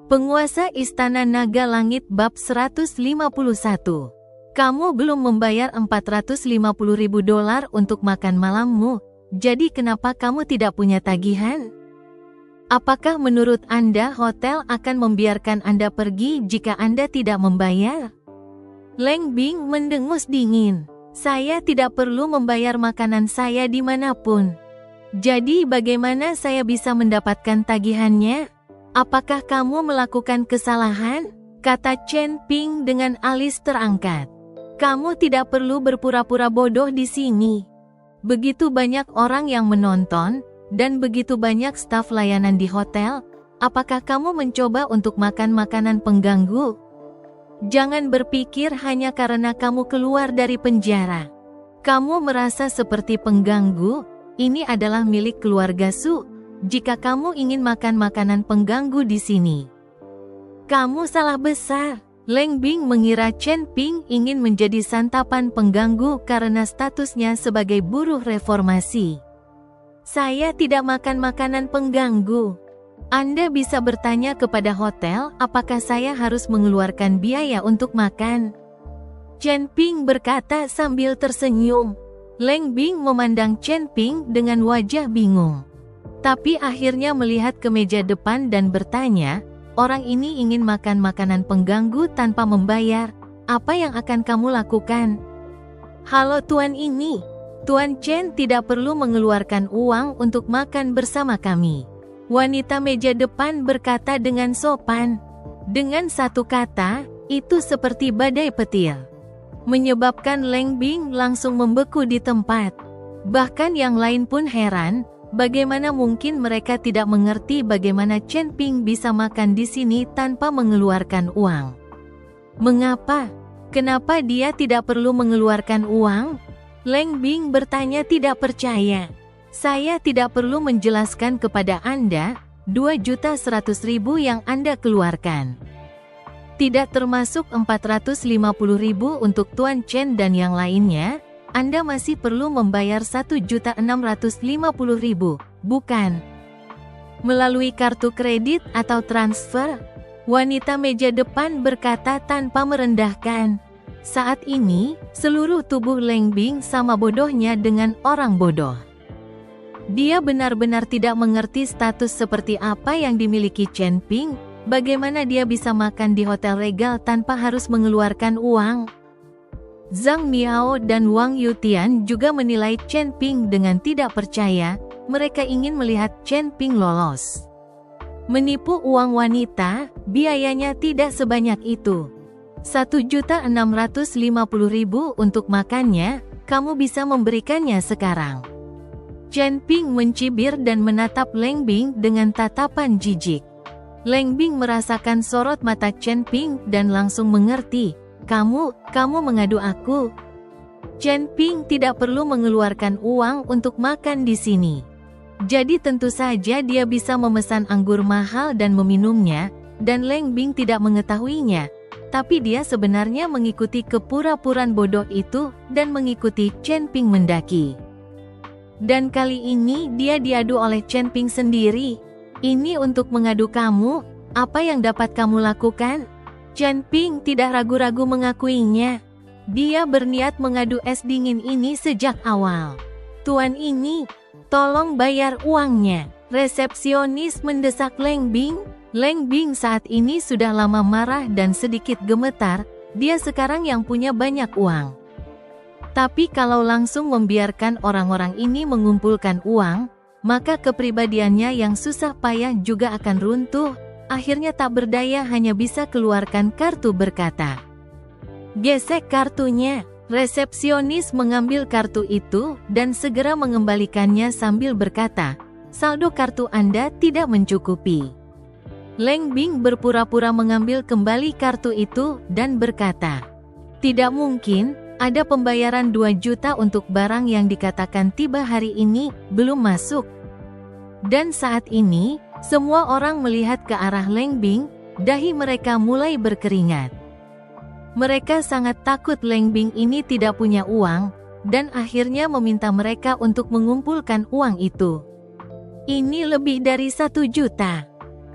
Penguasa Istana Naga Langit bab 151. Kamu belum membayar $450.000 untuk makan malammu, jadi kenapa kamu tidak punya tagihan? Apakah menurut Anda hotel akan membiarkan Anda pergi jika Anda tidak membayar? Leng Bing mendengus dingin. Saya tidak perlu membayar makanan saya dimanapun. Jadi bagaimana saya bisa mendapatkan tagihannya? Apakah kamu melakukan kesalahan? Kata Chen Ping dengan alis terangkat. Kamu tidak perlu berpura-pura bodoh di sini. Begitu banyak orang yang menonton, dan begitu banyak staf layanan di hotel, apakah kamu mencoba untuk makan makanan pengganggu? Jangan berpikir hanya karena kamu keluar dari penjara. Kamu merasa seperti pengganggu, ini adalah milik keluarga Su. Jika kamu ingin makan makanan pengganggu di sini, kamu salah besar. Leng Bing mengira Chen Ping ingin menjadi santapan pengganggu karena statusnya sebagai buruh reformasi. Saya tidak makan makanan pengganggu. Anda bisa bertanya kepada hotel apakah saya harus mengeluarkan biaya untuk makan. Chen Ping berkata sambil tersenyum. Leng Bing memandang Chen Ping dengan wajah bingung. Tapi akhirnya melihat ke meja depan dan bertanya, orang ini ingin makan makanan pengganggu tanpa membayar, apa yang akan kamu lakukan? Halo tuan ini, Tuan Chen tidak perlu mengeluarkan uang untuk makan bersama kami. Wanita meja depan berkata dengan sopan. Dengan satu kata, itu seperti badai petir. Menyebabkan Leng Bing langsung membeku di tempat. Bahkan yang lain pun heran, bagaimana mungkin mereka tidak mengerti bagaimana Chen Ping bisa makan di sini tanpa mengeluarkan uang? Mengapa? Kenapa dia tidak perlu mengeluarkan uang? Leng Bing bertanya tidak percaya. Saya tidak perlu menjelaskan kepada Anda, 2.100.000 yang Anda keluarkan. Tidak termasuk 450.000 untuk Tuan Chen dan yang lainnya. Anda masih perlu membayar 1.650.000, bukan? Melalui kartu kredit atau transfer? Wanita meja depan berkata tanpa merendahkan. Saat ini, seluruh tubuh Leng Bing sama bodohnya dengan orang bodoh. Dia benar-benar tidak mengerti status seperti apa yang dimiliki Chen Ping, bagaimana dia bisa makan di hotel regal tanpa harus mengeluarkan uang. Zhang Miao dan Wang Yutian juga menilai Chen Ping dengan tidak percaya, mereka ingin melihat Chen Ping lolos. Menipu uang wanita, biayanya tidak sebanyak itu. 1.650.000 untuk makannya, kamu bisa memberikannya sekarang. Chen Ping mencibir dan menatap Leng Bing dengan tatapan jijik. Leng Bing merasakan sorot mata Chen Ping dan langsung mengerti. Kamu mengadu aku. Chen Ping tidak perlu mengeluarkan uang untuk makan di sini. Jadi tentu saja dia bisa memesan anggur mahal dan meminumnya, dan Leng Bing tidak mengetahuinya. Tapi dia sebenarnya mengikuti kepura-puraan bodoh itu dan mengikuti Chen Ping mendaki. Dan kali ini dia diadu oleh Chen Ping sendiri. Ini untuk mengadu kamu, apa yang dapat kamu lakukan? Chen Ping tidak ragu-ragu mengakuinya. Dia berniat mengadu es dingin ini sejak awal. Tuan ini, tolong bayar uangnya. Resepsionis mendesak Leng Bing. Leng Bing saat ini sudah lama marah dan sedikit gemetar, dia sekarang yang punya banyak uang. Tapi kalau langsung membiarkan orang-orang ini mengumpulkan uang, maka kepribadiannya yang susah payah juga akan runtuh. Akhirnya tak berdaya hanya bisa keluarkan kartu berkata. Gesek kartunya. Resepsionis mengambil kartu itu dan segera mengembalikannya sambil berkata, saldo kartu Anda tidak mencukupi. Leng Bing berpura-pura mengambil kembali kartu itu dan berkata, tidak mungkin, ada pembayaran 2 juta untuk barang yang dikatakan tiba hari ini, belum masuk. Dan saat ini, semua orang melihat ke arah Leng Bing, dahi mereka mulai berkeringat. Mereka sangat takut Leng Bing ini tidak punya uang, dan akhirnya meminta mereka untuk mengumpulkan uang itu. Ini lebih dari 1 juta.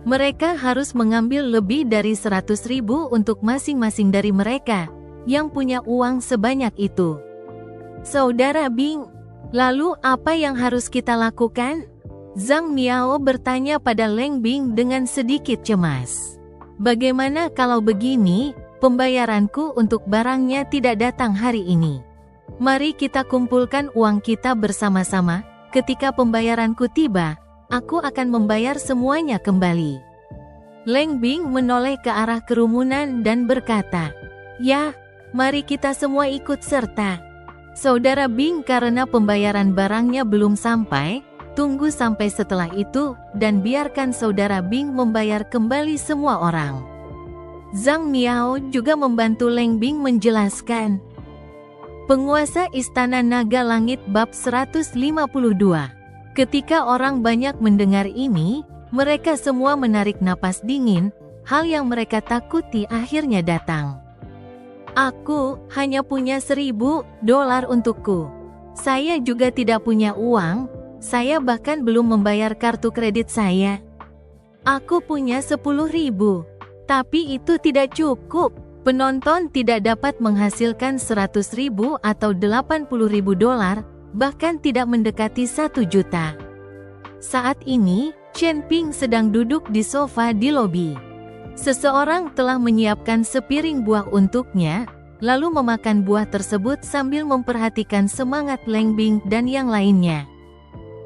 Mereka harus mengambil lebih dari 100.000 untuk masing-masing dari mereka yang punya uang sebanyak itu. Saudara Bing, lalu apa yang harus kita lakukan? Zhang Miao bertanya pada Leng Bing dengan sedikit cemas. Bagaimana kalau begini, pembayaranku untuk barangnya tidak datang hari ini. Mari kita kumpulkan uang kita bersama-sama, ketika pembayaranku tiba, aku akan membayar semuanya kembali. Leng Bing menoleh ke arah kerumunan dan berkata, "Ya, mari kita semua ikut serta." Saudara Bing, karena pembayaran barangnya belum sampai, tunggu sampai setelah itu, dan biarkan Saudara Bing membayar kembali semua orang. Zhang Miao juga membantu Leng Bing menjelaskan. Penguasa Istana Naga Langit bab 152. Ketika orang banyak mendengar ini, mereka semua menarik napas dingin, hal yang mereka takuti akhirnya datang. Aku hanya punya $1.000 untukku. Saya juga tidak punya uang, saya bahkan belum membayar kartu kredit saya. Aku punya 10.000, tapi itu tidak cukup. Penonton tidak dapat menghasilkan 100.000 atau $80.000, bahkan tidak mendekati 1 juta. Saat ini, Chen Ping sedang duduk di sofa di lobi. Seseorang telah menyiapkan sepiring buah untuknya, lalu memakan buah tersebut sambil memperhatikan semangat Leng Bing dan yang lainnya.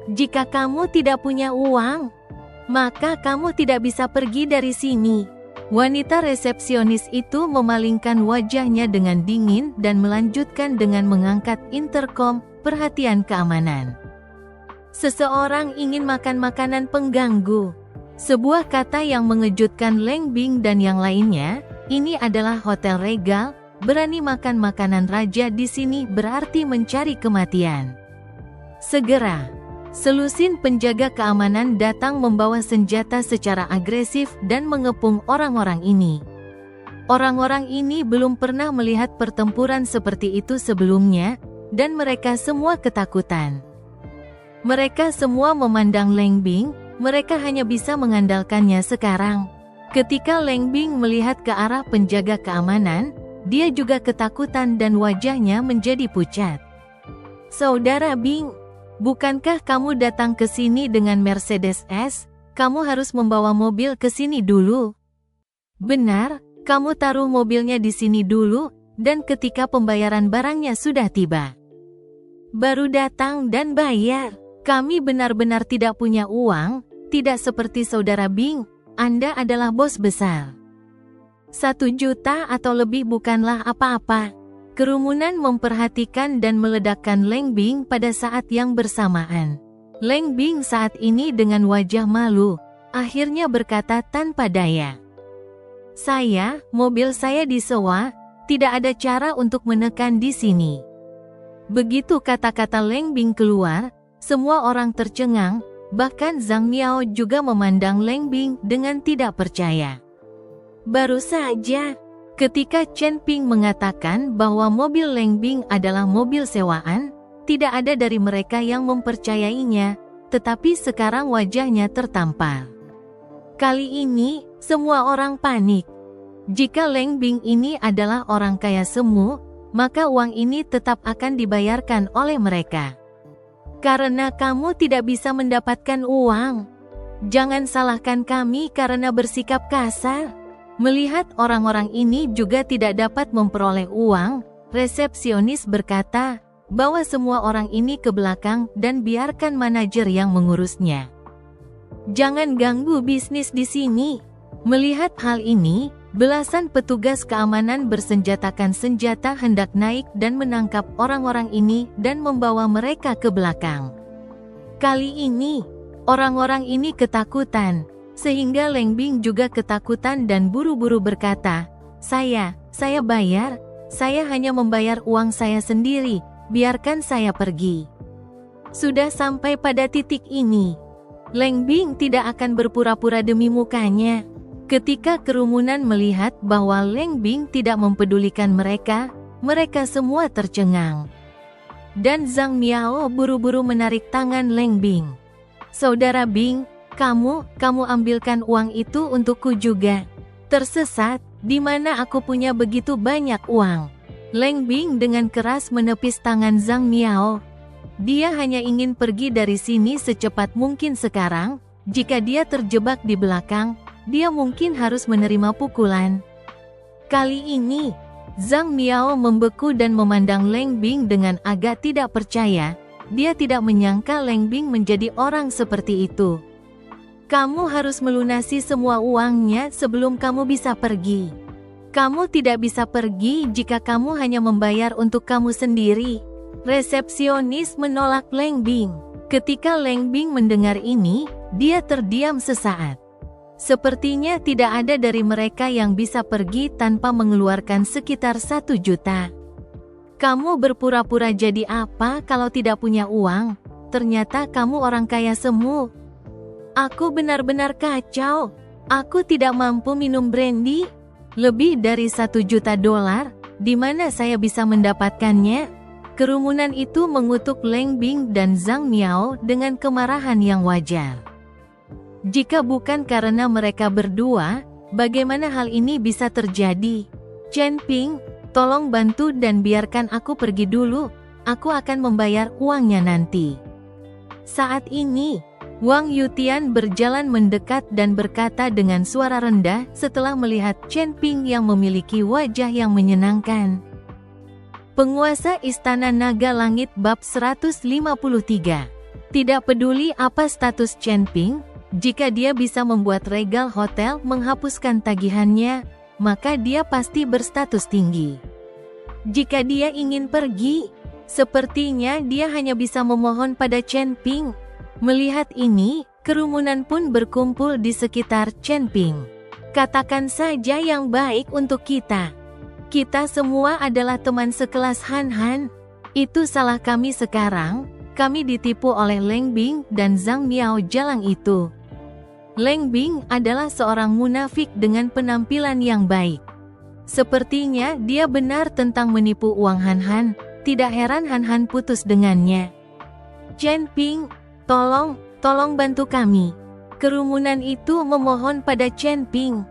Jika kamu tidak punya uang, maka kamu tidak bisa pergi dari sini. Wanita resepsionis itu memalingkan wajahnya dengan dingin dan melanjutkan dengan mengangkat interkom. Perhatian keamanan. Seseorang ingin makan makanan pengganggu. Sebuah kata yang mengejutkan Leng Bing dan yang lainnya. Ini adalah Hotel Regal. Berani makan makanan raja di sini berarti mencari kematian. Segera, selusin penjaga keamanan datang membawa senjata secara agresif dan mengepung orang-orang ini. Orang-orang ini belum pernah melihat pertempuran seperti itu sebelumnya, dan mereka semua ketakutan. Mereka semua memandang Leng Bing, mereka hanya bisa mengandalkannya sekarang. Ketika Leng Bing melihat ke arah penjaga keamanan, dia juga ketakutan dan wajahnya menjadi pucat. Saudara Bing, bukankah kamu datang ke sini dengan Mercedes S? Kamu harus membawa mobil ke sini dulu. Benar, kamu taruh mobilnya di sini dulu, dan ketika pembayaran barangnya sudah tiba, baru datang dan bayar. Kami benar-benar tidak punya uang, tidak seperti Saudara Bing, Anda adalah bos besar. 1 juta atau lebih bukanlah apa-apa. Kerumunan memperhatikan dan meledakkan Leng Bing pada saat yang bersamaan. Leng Bing saat ini dengan wajah malu, akhirnya berkata tanpa daya. Mobil saya disewa, tidak ada cara untuk menekan di sini. Begitu kata-kata Leng Bing keluar, semua orang tercengang, bahkan Zhang Miao juga memandang Leng Bing dengan tidak percaya. Baru saja, ketika Chen Ping mengatakan bahwa mobil Leng Bing adalah mobil sewaan, tidak ada dari mereka yang mempercayainya, tetapi sekarang wajahnya tertampar. Kali ini, semua orang panik. Jika Leng Bing ini adalah orang kaya semu, maka uang ini tetap akan dibayarkan oleh mereka. Karena kamu tidak bisa mendapatkan uang. Jangan salahkan kami karena bersikap kasar. Melihat orang-orang ini juga tidak dapat memperoleh uang, resepsionis berkata bahwa semua orang ini ke belakang dan biarkan manajer yang mengurusnya. Jangan ganggu bisnis di sini. Melihat hal ini, belasan petugas keamanan bersenjatakan senjata hendak naik dan menangkap orang-orang ini dan membawa mereka ke belakang. Kali ini, orang-orang ini ketakutan, sehingga Leng Bing juga ketakutan dan buru-buru berkata, saya bayar, saya hanya membayar uang saya sendiri, biarkan saya pergi. Sudah sampai pada titik ini, Leng Bing tidak akan berpura-pura demi mukanya. Ketika kerumunan melihat bahwa Leng Bing tidak mempedulikan mereka, mereka semua tercengang. Dan Zhang Miao buru-buru menarik tangan Leng Bing. Saudara Bing, Kamu ambilkan uang itu untukku juga. Tersesat, di mana aku punya begitu banyak uang. Leng Bing dengan keras menepis tangan Zhang Miao. Dia hanya ingin pergi dari sini secepat mungkin sekarang. Jika dia terjebak di belakang, dia mungkin harus menerima pukulan. Kali ini, Zhang Miao membeku dan memandang Leng Bing dengan agak tidak percaya. Dia tidak menyangka Leng Bing menjadi orang seperti itu. Kamu harus melunasi semua uangnya sebelum kamu bisa pergi. Kamu tidak bisa pergi jika kamu hanya membayar untuk kamu sendiri. Resepsionis menolak Leng Bing. Ketika Leng Bing mendengar ini, dia terdiam sesaat. Sepertinya tidak ada dari mereka yang bisa pergi tanpa mengeluarkan sekitar 1 juta. Kamu berpura-pura jadi apa kalau tidak punya uang? Ternyata kamu orang kaya semu. Aku benar-benar kacau. Aku tidak mampu minum brandy. Lebih dari 1 juta dolar, di mana saya bisa mendapatkannya? Kerumunan itu mengutuk Leng Bing dan Zhang Miao dengan kemarahan yang wajar. Jika bukan karena mereka berdua, bagaimana hal ini bisa terjadi? Chen Ping, tolong bantu dan biarkan aku pergi dulu. Aku akan membayar uangnya nanti. Saat ini, Wang Yutian berjalan mendekat dan berkata dengan suara rendah setelah melihat Chen Ping yang memiliki wajah yang menyenangkan. Penguasa Istana Naga Langit bab 153. Tidak peduli apa status Chen Ping, jika dia bisa membuat Regal Hotel menghapuskan tagihannya, maka dia pasti berstatus tinggi. Jika dia ingin pergi, sepertinya dia hanya bisa memohon pada Chen Ping. Melihat ini, kerumunan pun berkumpul di sekitar Chen Ping. Katakan saja yang baik untuk kita. Kita semua adalah teman sekelas Han Han. Itu salah kami sekarang. Kami ditipu oleh Leng Bing dan Zhang Miao jalang itu. Leng Bing adalah seorang munafik dengan penampilan yang baik. Sepertinya dia benar tentang menipu uang Han Han. Tidak heran Han Han putus dengannya. Chen Ping, tolong bantu kami. Kerumunan itu memohon pada Chen Ping.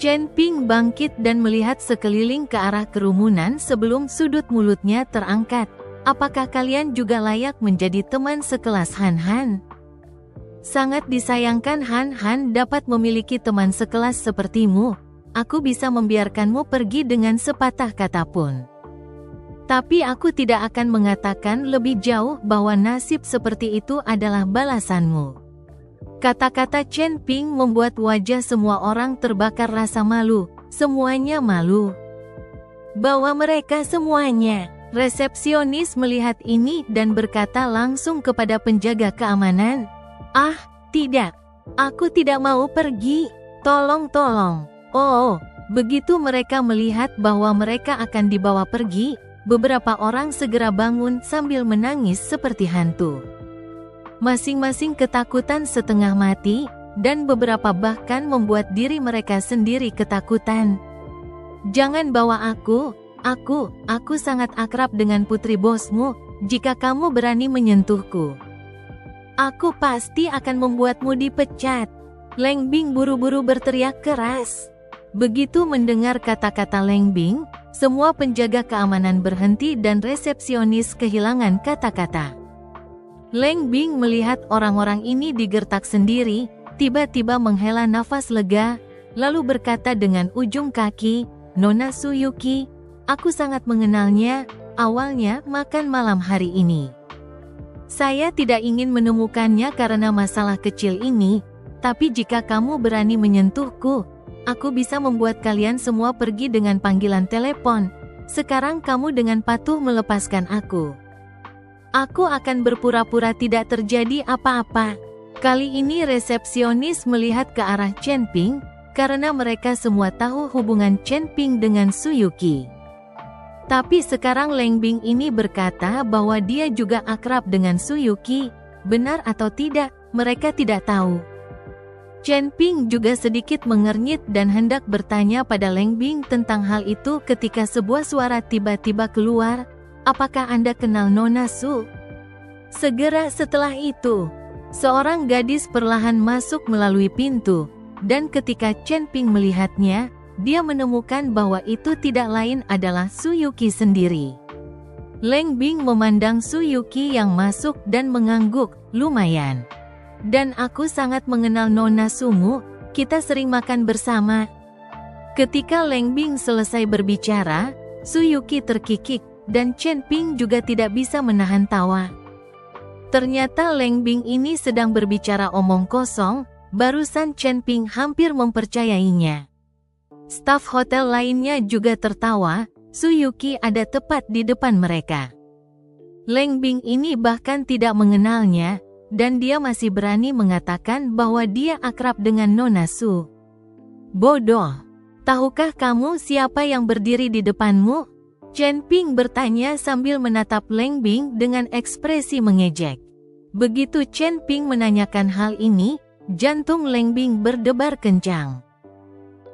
Chen Ping bangkit dan melihat sekeliling ke arah kerumunan sebelum sudut mulutnya terangkat. Apakah kalian juga layak menjadi teman sekelas Han Han? Sangat disayangkan Han Han dapat memiliki teman sekelas sepertimu. Aku bisa membiarkanmu pergi dengan sepatah kata pun. Tapi aku tidak akan mengatakan lebih jauh bahwa nasib seperti itu adalah balasanmu. Kata-kata Chen Ping membuat wajah semua orang terbakar rasa malu. Semuanya malu. Bawa mereka semuanya. Resepsionis melihat ini dan berkata langsung kepada penjaga keamanan. Ah, tidak. Aku tidak mau pergi. Tolong. Oh, begitu mereka melihat bahwa mereka akan dibawa pergi, beberapa orang segera bangun sambil menangis seperti hantu. Masing-masing ketakutan setengah mati, dan beberapa bahkan membuat diri mereka sendiri ketakutan. Jangan bawa aku sangat akrab dengan putri bosmu. Jika kamu berani menyentuhku, aku pasti akan membuatmu dipecat. Leng Bing buru-buru berteriak keras. Begitu mendengar kata-kata Leng Bing, semua penjaga keamanan berhenti dan resepsionis kehilangan kata-kata. Leng Bing melihat orang-orang ini digertak sendiri, tiba-tiba menghela nafas lega, lalu berkata dengan ujung kaki, Nona Suyuki, aku sangat mengenalnya, awalnya makan malam hari ini. Saya tidak ingin menemukannya karena masalah kecil ini, tapi jika kamu berani menyentuhku, aku bisa membuat kalian semua pergi dengan panggilan telepon. Sekarang kamu dengan patuh melepaskan aku. Aku akan berpura-pura tidak terjadi apa-apa. Kali ini resepsionis melihat ke arah Chen Ping, karena mereka semua tahu hubungan Chen Ping dengan Suyuki. Tapi sekarang Leng Bing ini berkata bahwa dia juga akrab dengan Suyuki. Benar atau tidak, mereka tidak tahu. Chen Ping juga sedikit mengernyit dan hendak bertanya pada Leng Bing tentang hal itu ketika sebuah suara tiba-tiba keluar. Apakah Anda kenal Nona Su? Segera setelah itu, Seorang gadis perlahan masuk melalui pintu, dan ketika Chen Ping melihatnya, dia menemukan bahwa itu tidak lain adalah Su Yuqi sendiri. Leng Bing memandang Su Yuqi yang masuk dan mengangguk, lumayan. Dan aku sangat mengenal Nona Sumu, kita sering makan bersama. Ketika Leng Bing selesai berbicara, Su Yuqi terkikik, dan Chen Ping juga tidak bisa menahan tawa. Ternyata Leng Bing ini sedang berbicara omong kosong, barusan Chen Ping hampir mempercayainya. Staf hotel lainnya juga tertawa, Su Yuqi ada tepat di depan mereka. Leng Bing ini bahkan tidak mengenalnya, dan dia masih berani mengatakan bahwa dia akrab dengan Nona Su. Bodoh! Tahukah kamu siapa yang berdiri di depanmu? Chen Ping bertanya sambil menatap Leng Bing dengan ekspresi mengejek. Begitu Chen Ping menanyakan hal ini, jantung Leng Bing berdebar kencang.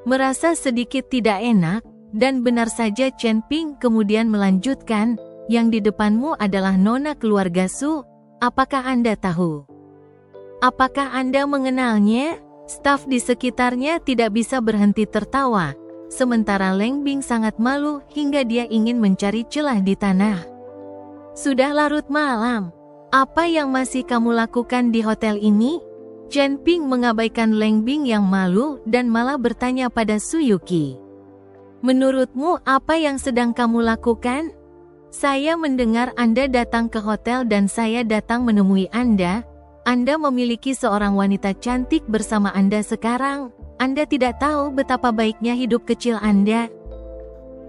Merasa sedikit tidak enak, dan benar saja Chen Ping kemudian melanjutkan, yang di depanmu adalah nona keluarga Su, apakah Anda tahu? Apakah Anda mengenalnya? Staf di sekitarnya tidak bisa berhenti tertawa, sementara Leng Bing sangat malu hingga dia ingin mencari celah di tanah. Sudah larut malam, apa yang masih kamu lakukan di hotel ini? Chen Ping mengabaikan Leng Bing yang malu dan malah bertanya pada Su Yuqi. Menurutmu apa yang sedang kamu lakukan? Saya mendengar Anda datang ke hotel dan saya datang menemui Anda. Anda memiliki seorang wanita cantik bersama Anda sekarang. Anda tidak tahu betapa baiknya hidup kecil Anda.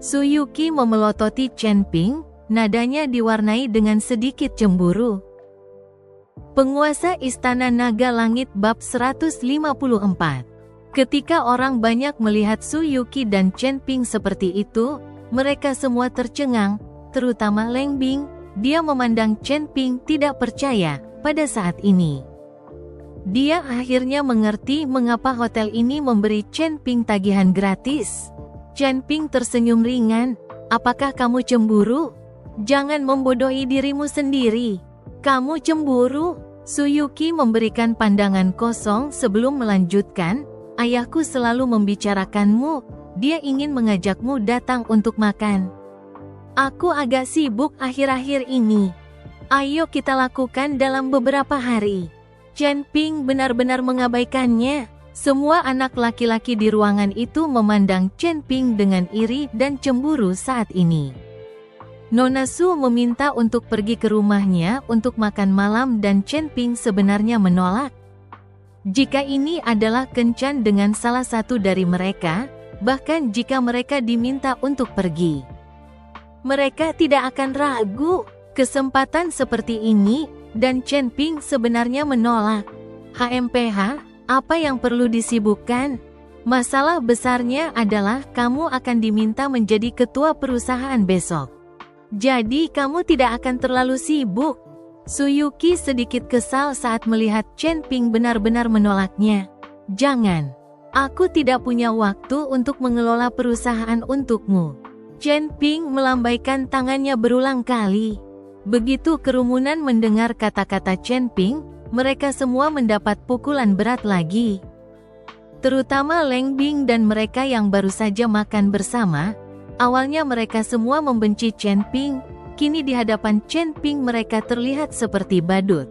Su Yuqi memelototi Chen Ping, nadanya diwarnai dengan sedikit cemburu. Penguasa Istana Naga Langit bab 154. Ketika orang banyak melihat Su Yuqi dan Chen Ping seperti itu, mereka semua tercengang, terutama Leng Bing. Dia memandang Chen Ping tidak percaya pada saat ini. Dia akhirnya mengerti mengapa hotel ini memberi Chen Ping tagihan gratis. Chen Ping tersenyum ringan, apakah kamu cemburu? Jangan membodohi dirimu sendiri. Kamu cemburu? Su Yuqi memberikan pandangan kosong sebelum melanjutkan, ayahku selalu membicarakanmu, dia ingin mengajakmu datang untuk makan. Aku agak sibuk akhir-akhir ini. Ayo kita lakukan dalam beberapa hari. Chen Ping benar-benar mengabaikannya. Semua anak laki-laki di ruangan itu memandang Chen Ping dengan iri dan cemburu saat ini. Nona Su meminta untuk pergi ke rumahnya untuk makan malam dan Chen Ping sebenarnya menolak. Jika ini adalah kencan dengan salah satu dari mereka, bahkan jika mereka diminta untuk pergi, mereka tidak akan ragu. Kesempatan seperti ini, dan Chen Ping sebenarnya menolak. HMPH, apa yang perlu disibukkan? Masalah besarnya adalah kamu akan diminta menjadi ketua perusahaan besok. Jadi kamu tidak akan terlalu sibuk. Su Yuqi sedikit kesal saat melihat Chen Ping benar-benar menolaknya. Jangan. Aku tidak punya waktu untuk mengelola perusahaan untukmu. Chen Ping melambaikan tangannya berulang kali. Begitu kerumunan mendengar kata-kata Chen Ping, mereka semua mendapat pukulan berat lagi. Terutama Leng Bing dan mereka yang baru saja makan bersama. Awalnya mereka semua membenci Chen Ping, kini di hadapan Chen Ping mereka terlihat seperti badut.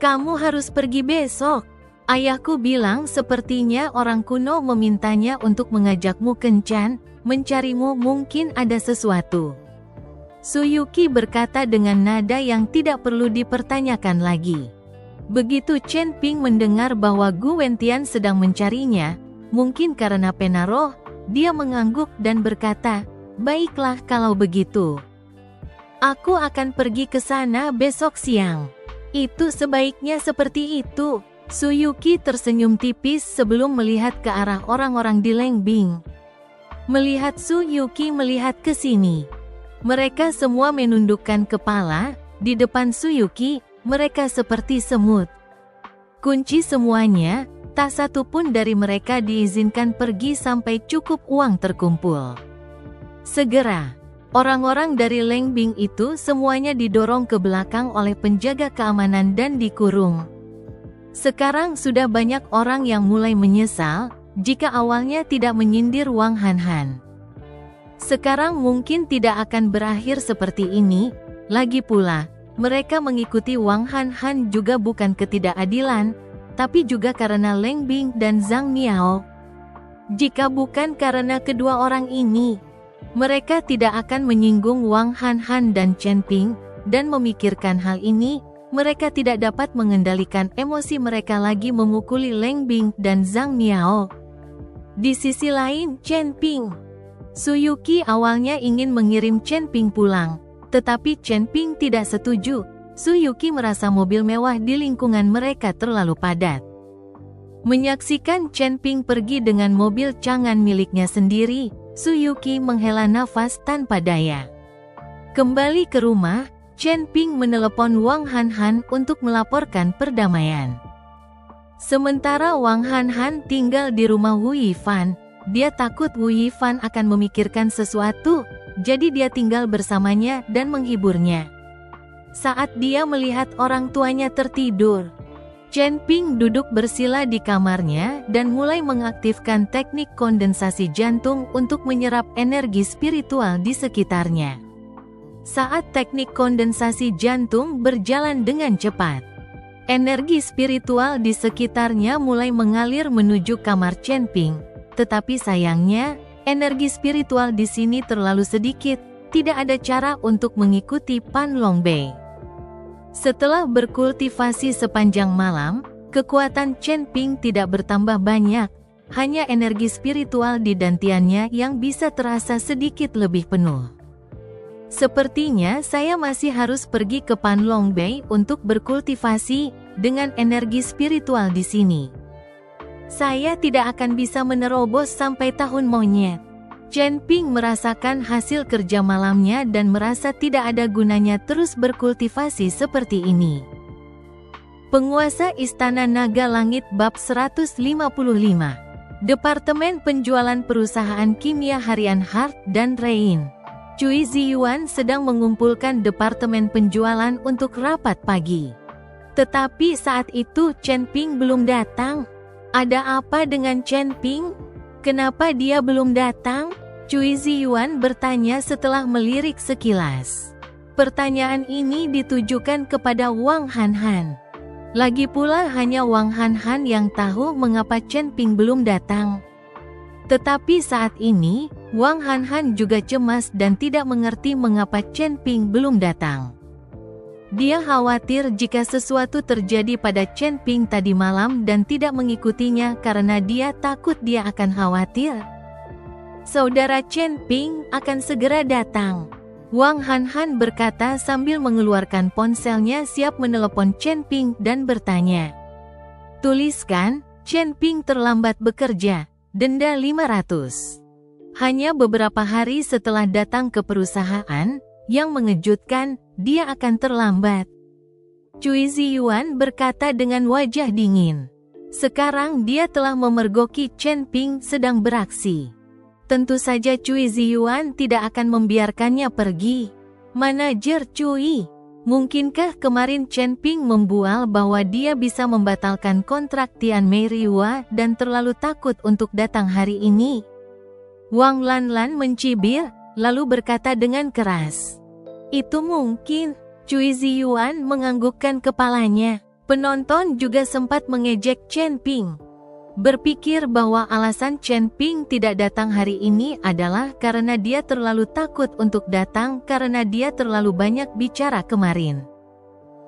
Kamu harus pergi besok. Ayahku bilang sepertinya orang kuno memintanya untuk mengajakmu kencan, mencarimu mungkin ada sesuatu. Su Yuqi berkata dengan nada yang tidak perlu dipertanyakan lagi. Begitu Chen Ping mendengar bahwa Gu Wentian sedang mencarinya, mungkin karena penaruh, dia mengangguk dan berkata, baiklah kalau begitu. Aku akan pergi ke sana besok siang. Itu sebaiknya seperti itu. Su Yuqi tersenyum tipis sebelum melihat ke arah orang-orang di Leng Bing. Melihat Su Yuqi melihat ke sini. Mereka semua menundukkan kepala, di depan Su Yuqi, mereka seperti semut. Kunci semuanya, tak satu pun dari mereka diizinkan pergi sampai cukup uang terkumpul. Segera, orang-orang dari Leng Bing itu semuanya didorong ke belakang oleh penjaga keamanan dan dikurung. Sekarang sudah banyak orang yang mulai menyesal jika awalnya tidak menyindir Wang Hanhan. Sekarang mungkin tidak akan berakhir seperti ini. Lagi pula, mereka mengikuti Wang Hanhan juga bukan ketidakadilan, tapi juga karena Leng Bing dan Zhang Miao. Jika bukan karena kedua orang ini, mereka tidak akan menyinggung Wang Hanhan dan Chen Ping, dan memikirkan hal ini, mereka tidak dapat mengendalikan emosi mereka lagi memukuli Leng Bing dan Zhang Miao. Di sisi lain, Chen Ping. Su Yuqi awalnya ingin mengirim Chen Ping pulang, tetapi Chen Ping tidak setuju. Su Yuqi merasa mobil mewah di lingkungan mereka terlalu padat. Menyaksikan Chen Ping pergi dengan mobil cangan miliknya sendiri, Su Yuqi menghela nafas tanpa daya. Kembali ke rumah, Chen Ping menelepon Wang Hanhan untuk melaporkan perdamaian. Sementara Wang Hanhan tinggal di rumah Wu Yifan, dia takut Wu Yifan akan memikirkan sesuatu, jadi dia tinggal bersamanya dan menghiburnya. Saat dia melihat orang tuanya tertidur, Chen Ping duduk bersila di kamarnya dan mulai mengaktifkan teknik kondensasi jantung untuk menyerap energi spiritual di sekitarnya. Saat teknik kondensasi jantung berjalan dengan cepat, energi spiritual di sekitarnya mulai mengalir menuju kamar Chen Ping. Tetapi sayangnya, energi spiritual di sini terlalu sedikit, tidak ada cara untuk mengikuti Pan Longbei. Setelah berkultivasi sepanjang malam, kekuatan Chen Ping tidak bertambah banyak, hanya energi spiritual di dantiannya yang bisa terasa sedikit lebih penuh. Sepertinya saya masih harus pergi ke Pan Longbei untuk berkultivasi dengan energi spiritual di sini. Saya tidak akan bisa menerobos sampai tahun monyet. Chen Ping merasakan hasil kerja malamnya dan merasa tidak ada gunanya terus berkultivasi seperti ini. Penguasa Istana Naga Langit Bab 155. Departemen Penjualan Perusahaan Kimia Harian Hart dan Rein. Cui Ziyuan sedang mengumpulkan departemen penjualan untuk rapat pagi. Tetapi saat itu Chen Ping belum datang. Ada apa dengan Chen Ping? Kenapa dia belum datang? Cui Ziyuan bertanya setelah melirik sekilas. Pertanyaan ini ditujukan kepada Wang Hanhan. Lagi pula hanya Wang Hanhan yang tahu mengapa Chen Ping belum datang. Tetapi saat ini, Wang Hanhan juga cemas dan tidak mengerti mengapa Chen Ping belum datang. Dia khawatir jika sesuatu terjadi pada Chen Ping tadi malam dan tidak mengikutinya karena dia takut dia akan khawatir. Saudara Chen Ping akan segera datang. Wang Hanhan berkata sambil mengeluarkan ponselnya siap menelepon Chen Ping dan bertanya. Tuliskan, Chen Ping terlambat bekerja, denda 500. Hanya beberapa hari setelah datang ke perusahaan, yang mengejutkan, dia akan terlambat. Cui Ziyuan berkata dengan wajah dingin. Sekarang dia telah memergoki Chen Ping sedang beraksi. Tentu saja Cui Ziyuan tidak akan membiarkannya pergi. Manajer Cui, mungkinkah kemarin Chen Ping membual bahwa dia bisa membatalkan kontrak Tian Mei Riwa dan terlalu takut untuk datang hari ini? Wang Lanlan mencibir, lalu berkata dengan keras. Itu mungkin. Cui Ziyuan menganggukkan kepalanya. Penonton juga sempat mengejek Chen Ping. Berpikir bahwa alasan Chen Ping tidak datang hari ini adalah karena dia terlalu takut untuk datang karena dia terlalu banyak bicara kemarin.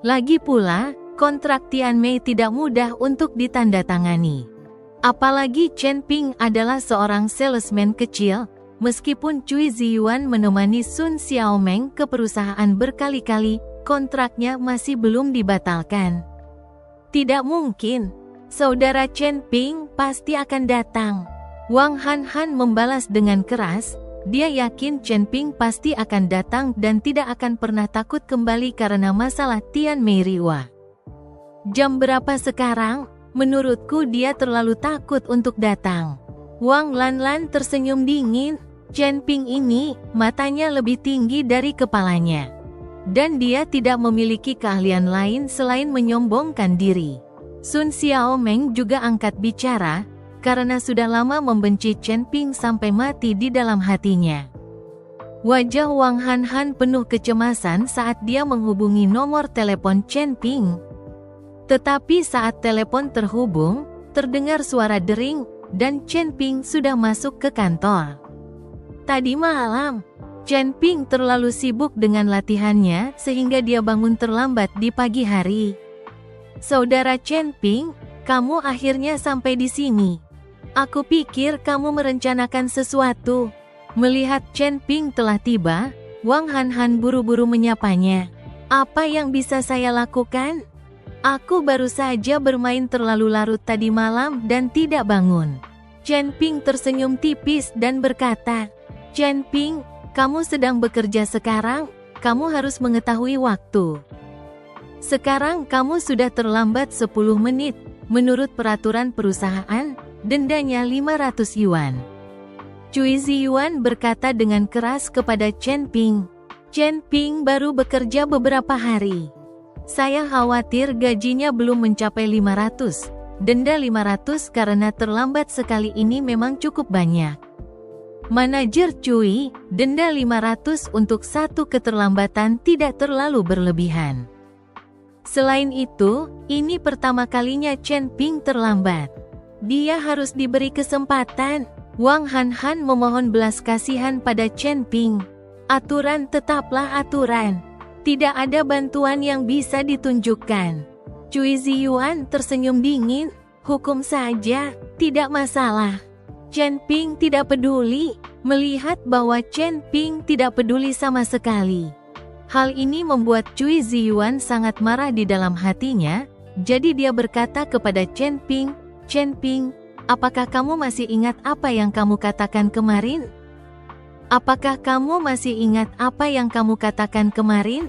Lagi pula, kontrak Tian Mei tidak mudah untuk ditandatangani. Apalagi Chen Ping adalah seorang salesman kecil, meskipun Cui Ziyuan menemani Sun Xiaomeng ke perusahaan berkali-kali, kontraknya masih belum dibatalkan. Tidak mungkin, saudara Chen Ping pasti akan datang. Wang Hanhan membalas dengan keras, dia yakin Chen Ping pasti akan datang dan tidak akan pernah takut kembali karena masalah Tian Mei Riwa. Jam berapa sekarang? Menurutku dia terlalu takut untuk datang. Wang Lanlan tersenyum dingin. Chen Ping ini, matanya lebih tinggi dari kepalanya. Dan dia tidak memiliki keahlian lain selain menyombongkan diri. Sun Xiaomeng juga angkat bicara, karena sudah lama membenci Chen Ping sampai mati di dalam hatinya. Wajah Wang Hanhan penuh kecemasan saat dia menghubungi nomor telepon Chen Ping. Tetapi saat telepon terhubung, terdengar suara dering, dan Chen Ping sudah masuk ke kantor. Tadi malam, Chen Ping terlalu sibuk dengan latihannya sehingga dia bangun terlambat di pagi hari. Saudara Chen Ping, kamu akhirnya sampai di sini. Aku pikir kamu merencanakan sesuatu. Melihat Chen Ping telah tiba, Wang Hanhan buru-buru menyapanya. Apa yang bisa saya lakukan? Aku baru saja bermain terlalu larut tadi malam dan tidak bangun. Chen Ping tersenyum tipis dan berkata, Chen Ping, kamu sedang bekerja sekarang, kamu harus mengetahui waktu. Sekarang kamu sudah terlambat 10 menit, menurut peraturan perusahaan, dendanya 500 yuan. Cui Ziyuan berkata dengan keras kepada Chen Ping. Chen Ping baru bekerja beberapa hari. Saya khawatir gajinya belum mencapai 500. Denda 500 karena terlambat sekali ini memang cukup banyak. Manajer Cui, denda 500 untuk satu keterlambatan tidak terlalu berlebihan. Selain itu, ini pertama kalinya Chen Ping terlambat. Dia harus diberi kesempatan. Wang Hanhan memohon belas kasihan pada Chen Ping. Aturan tetaplah aturan. Tidak ada bantuan yang bisa ditunjukkan. Cui Ziyuan tersenyum dingin. Hukum saja, tidak masalah. Chen Ping tidak peduli, melihat bahwa Chen Ping tidak peduli sama sekali. Hal ini membuat Cui Ziyuan sangat marah di dalam hatinya, jadi dia berkata kepada Chen Ping, Chen Ping, apakah kamu masih ingat apa yang kamu katakan kemarin? Apakah kamu masih ingat apa yang kamu katakan kemarin?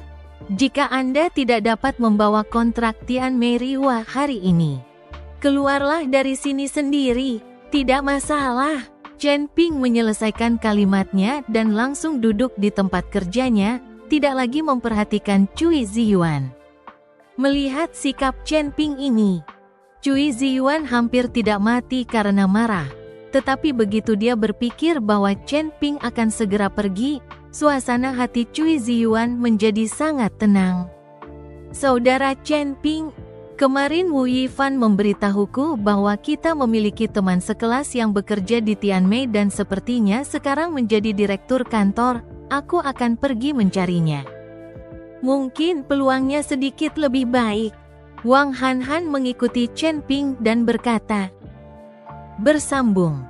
Jika Anda tidak dapat membawa kontrak Tian Meiriwa hari ini, keluarlah dari sini sendiri, tidak masalah. Chen Ping menyelesaikan kalimatnya dan langsung duduk di tempat kerjanya, tidak lagi memperhatikan Cui Ziyuan. Melihat sikap Chen Ping ini, Cui Ziyuan hampir tidak mati karena marah. Tetapi begitu dia berpikir bahwa Chen Ping akan segera pergi, suasana hati Cui Ziyuan menjadi sangat tenang. Saudara Chen Ping, kemarin Wu Yifan memberitahuku bahwa kita memiliki teman sekelas yang bekerja di Tianmei dan sepertinya sekarang menjadi direktur kantor. Aku akan pergi mencarinya. Mungkin peluangnya sedikit lebih baik. Wang Hanhan mengikuti Chen Ping dan berkata, bersambung.